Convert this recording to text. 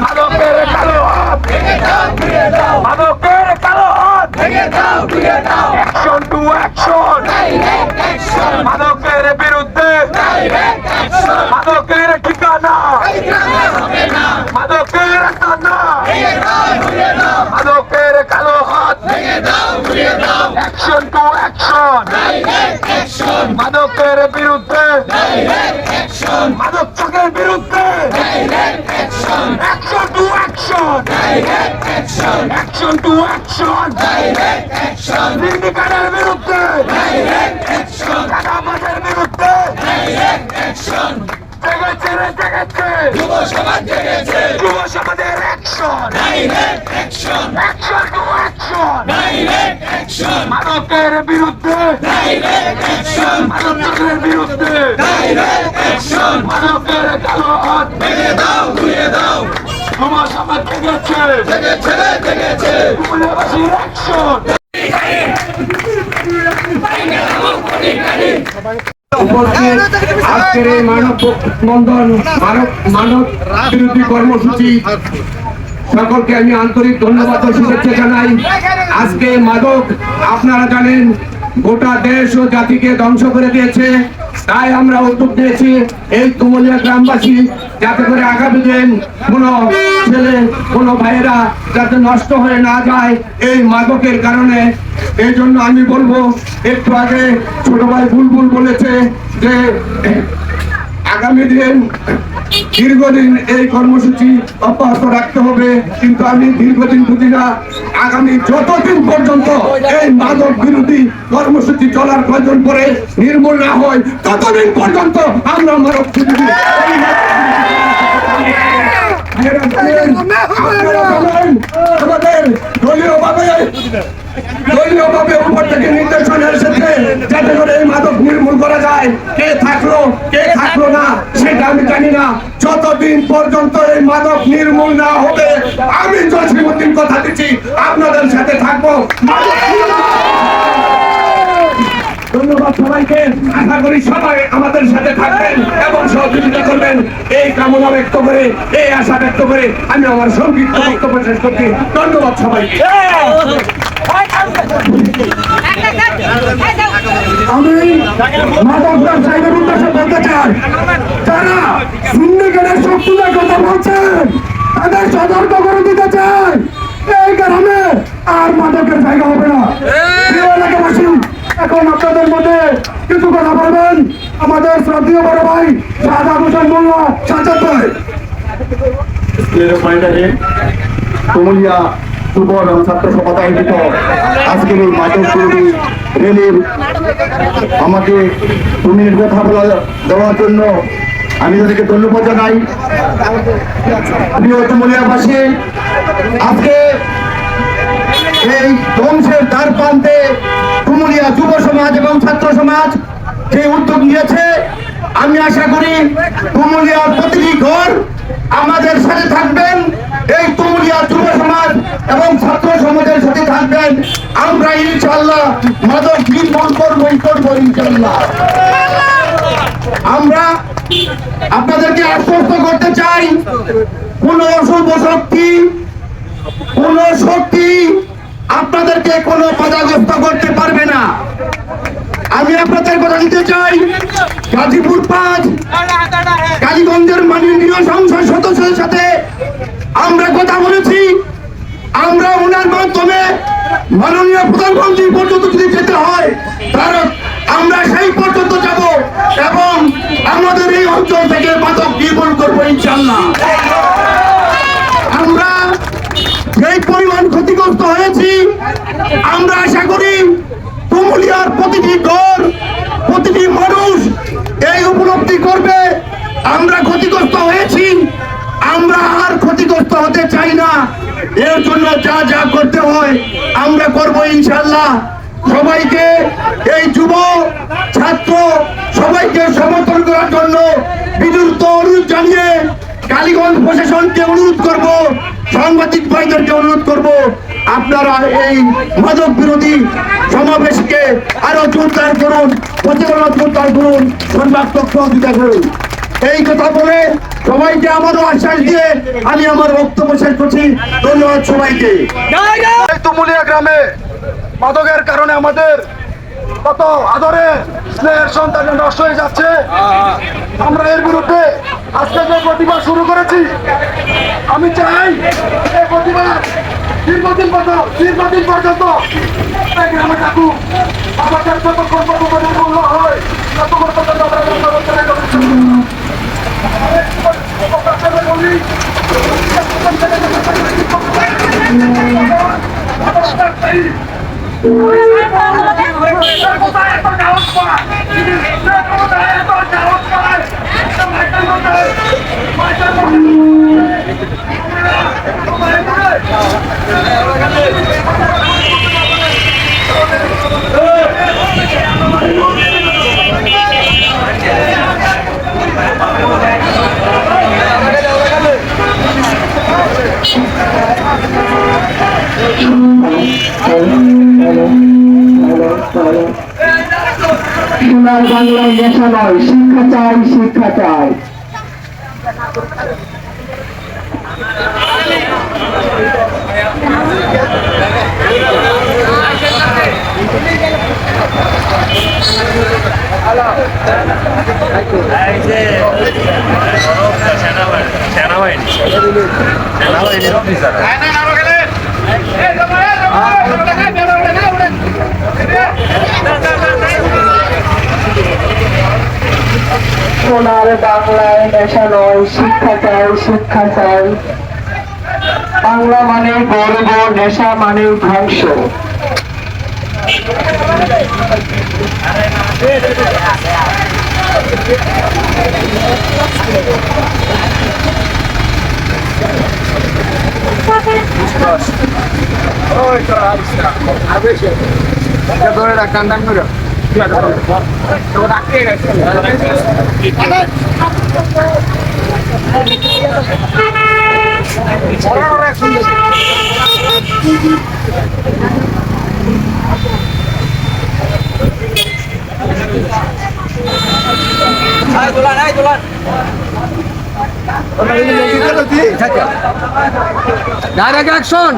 মাদকের কালো হাত মাদকের কালো হাত অ্যাকশন টু অ্যাকশন মাদকের বিরুদ্ধে মাদকের ঠিকানা মাদকের টানা মাদকের কালো হাত অ্যাকশন টু অ্যাকশন মাদকের বিরুদ্ধে মাদক চোখের বিরুদ্ধে action to action to action নির্বিকারের বিরুদ্ধে কাদাবাজের বিরুদ্ধে জেগেছে রে জেগেছে যুব সমাজের অ্যাকশন টু অ্যাকশন মাদকের বিরুদ্ধে মাদক চোখের বিরুদ্ধে মাদকের কালো হাত ভেঙে দাও ঘুরিয়ে দাও যুব সমাজ জেগেছে যুববাসীর অ্যাকশন আজকের এই মানববন্ধন মানব বিরোধী কর্মসূচি সকলকে আমি আন্তরিক ধন্যবাদ ও শুভেচ্ছা জানাই। আজকে মাদক আপনারা জানেন গোটা দেশ ও জাতিকে ধ্বংস করে দিয়েছে, তাই আমরা উদ্যোগ নিয়েছি এই তুমুলিয়া গ্রামবাসী যাতে করে আগামী দিন কোনো ছেলে কোনো ভাইয়েরা যাতে নষ্ট হয়ে না যায় এই মাদকের কারণে। এই জন্য আমি বলবো, একটু আগে ছোট ভাই বুলবুল বলেছে যে আগামী দিন দীর্ঘদিন এই কর্মসূচি অব্যাহত রাখতে হবে, কিন্তু আমি দীর্ঘদিন বুঝি না, আগামী যতদিন পর্যন্ত এই মাদক বিরোধী কর্মসূচি চলার প্রয়োজন পড়ে নির্মূল না হয় ততদিন পর্যন্ত আমরা মাদক বিরোধী আমাদের দলীয়ভাবে উপর থেকে নির্দেশনা এসেছে যাতে করে এই মাদক নির্মূল করা যায়। কে থাকলো না সেটা আমি জানি না, যতদিন পর্যন্ত এই মাদক নির্মূল না হবে আমি জসিমউদ্দিন কথা দিচ্ছি আপনাদের সাথে থাকবো। ধন্যবাদ সবাইকে, আশা করি সবাই আমাদের সাথে থাকবেন এবং সহযোগিতা করবেন এই কামনা ব্যক্ত করে, এই আশা ব্যক্ত করে আমি আমার সংক্ষিপ্ত বক্তব্য শেষ করছি। ধন্যবাদ সবাইকে। আমি মাদক ব্যবসায়ীদের উদ্দেশ্যে বলতে চাই, যারা সিন্ডিকেটের শক্তিদের কথা বলছেন তাদের সতর্ক করে দিতে চাই, এই গ্রামে আর মাদকের জায়গা হবে না। প্রিয় এলাকাবাসী, এখন আপনাদের মধ্যে কিছু কথা বলবেন আমাদের শ্রদ্ধেয় বড় ভাই সাজাদ হোসেন মোল্লা। সাজাদ ভাই। তুমুলিয়া যুব এবং ছাত্র সভা আয়োজিত আজকের এই মাদক বিরোধী র্যালির আমাকে 2 মিনিট কথা বলা দেওয়ার জন্য আমি তাদেরকে ধন্যবাদ জানাই। প্রিয় তুমুলিয়াবাসী, আজকে এই ধ্বংসের দ্বার প্রান্তে তুমুলিয়া যুব সমাজ এবং ছাত্র সমাজ যে উদ্যোগ নিয়েছে, আমি আশা করি তুমুলিয়ার প্রতিটি ঘর আমাদের সাথে থাকবেন, এই তুমুলিয়া যুব সমাজ এবং ছাত্র সমাজের সাথে থাকবেন। আমরা ইনশাআল্লাহ মাদক নির্মূল করবো ইনশাআল্লাহ। আমরা আপনাদেরকে আশ্বস্ত করতে চাই, কোন অশুভ শক্তি আপনাদেরকে কোনো বাধাগ্রস্ত করতে পারবে না। আমি আপনাদের কথা দিতে চাই, গাজীপুর 5 কালীগঞ্জের মাননীয় সংসদ সদস্যের সাথে আমরা কথা বলেছি, আমরা ওনার মাধ্যমে মাননীয় প্রধানমন্ত্রী পর্যন্ত যদি যেতে হয় তারা আমরা সেই পর্যন্ত যাব এবং আমাদের এই অঞ্চল থেকে মাদক নির্মূল করবো ইনশাআল্লাহ। আমরা যেই পরিমাণ ক্ষতিগ্রস্ত হয়েছি, আমরা আশা করি তুমুলিয়ার প্রতিটি ঘর প্রতিটি মানুষ এই উপলব্ধি করবে আমরা ক্ষতিগ্রস্ত হয়েছি, আমরা আর ক্ষতিগ্রস্ত হতে চাই না। এর জন্য যা যা করতে হয় আমরা করবো ইনশাআল্লাহ। সবাইকে এই যুব ছাত্র সবাইকে সমর্থন করার জন্য বিনীত অনুরোধ জানিয়ে কালীগঞ্জ প্রশাসনকে অনুরোধ করব, সাংবাদিক ভাইদেরকে অনুরোধ করব, আপনারা এই মাদক বিরোধী সমাবেশকে আরো জোরদার করুন, প্রচারণা জোরদার করুন, সংবাদ তথ্য দিতে করুন। এই কথা বলে সবাইকে আমারও আশ্বাস দিয়ে আমি আমার বক্তব্য শেষ করছি। ধন্যবাদ সবাইকে। এই তুমুলিয়া গ্রামে মাদকের কারণে আমাদের কত আদরে স্নেহের সন্তান নষ্ট হয়ে যাচ্ছে। আমরা এর বিরুদ্ধে আজকে যে প্রতিবাদ শুরু করেছি, আমি চাই এই প্রতিবাদ দীর্ঘদিন পর্যন্ত এই গ্রামে থাকুক। আমাদের যতক্ষণ পর্যন্ত মূল্য হয় ততক্ষণ পর্যন্ত আমরা সোনার বাংলায় নেশা নয়, শিক্ষা চাই, শিক্ষা চাই। সোনার বাংলায় নেশা নয়, শিক্ষা চাই, শিক্ষা চাই। বাংলা মানে গর্ব, নেশা মানে ধ্বংস। Direct action.